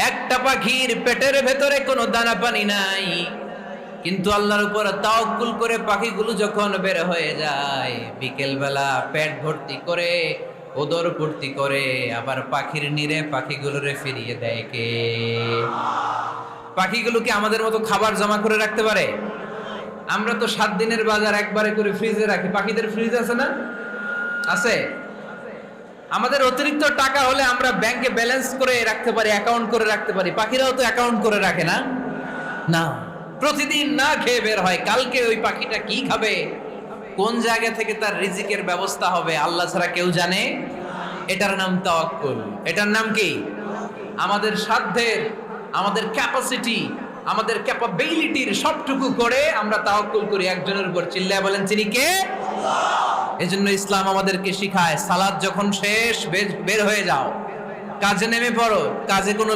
একটা পাখির পেটের ভেতরে কোনো দানা পানি নাই, কিন্তু আল্লাহর উপর তাওয়াক্কুল করে পাখিগুলো যখন বের হয়ে যায়, বিকেল বেলা পেট ভর্তি করে, ওদর ভর্তি করে, আবার পাখির নিরে পাখিগুলোরে ফিরিয়ে দেয় কে? পাখিগুলো কি আমাদের মতো খাবার জমা করে রাখতে পারে? আমরা তো 7 দিনের বাজার একবারে করে ফ্রিজে রাখি। পাখিদের ফ্রিজ আছে না? আছে। আমাদের অতিরিক্ত টাকা হলে আমরা ব্যাংকে ব্যালেন্স করে রাখতে পারি, অ্যাকাউন্ট করে রাখতে পারি। পাখিরাও তো অ্যাকাউন্ট করে রাখে না? না, প্রতিদিন না খেয়ে বের হয়। কালকে ওই পাখিটা কি খাবে, কোন জায়গা থেকে তার রিজিকের ব্যবস্থা হবে, আল্লাহ ছাড়া কেউ জানে। এটার নাম তাওয়াক্কুল। এটার নাম কি? আমাদের সাধ্যের, আমাদের ক্যাপাসিটি, আমাদের ক্যাপাবিলিটির সবটুকু করে আমরা তাওয়াক্কুল করি একজনের উপর। চিল্লায় বলেন, তিনি কে? এজন্য ইসলাম আমাদেরকে শিখায়, সালাত যখন শেষ, বের হয়ে যাও, কাজে নেমে পড়ো। কাজে কোনো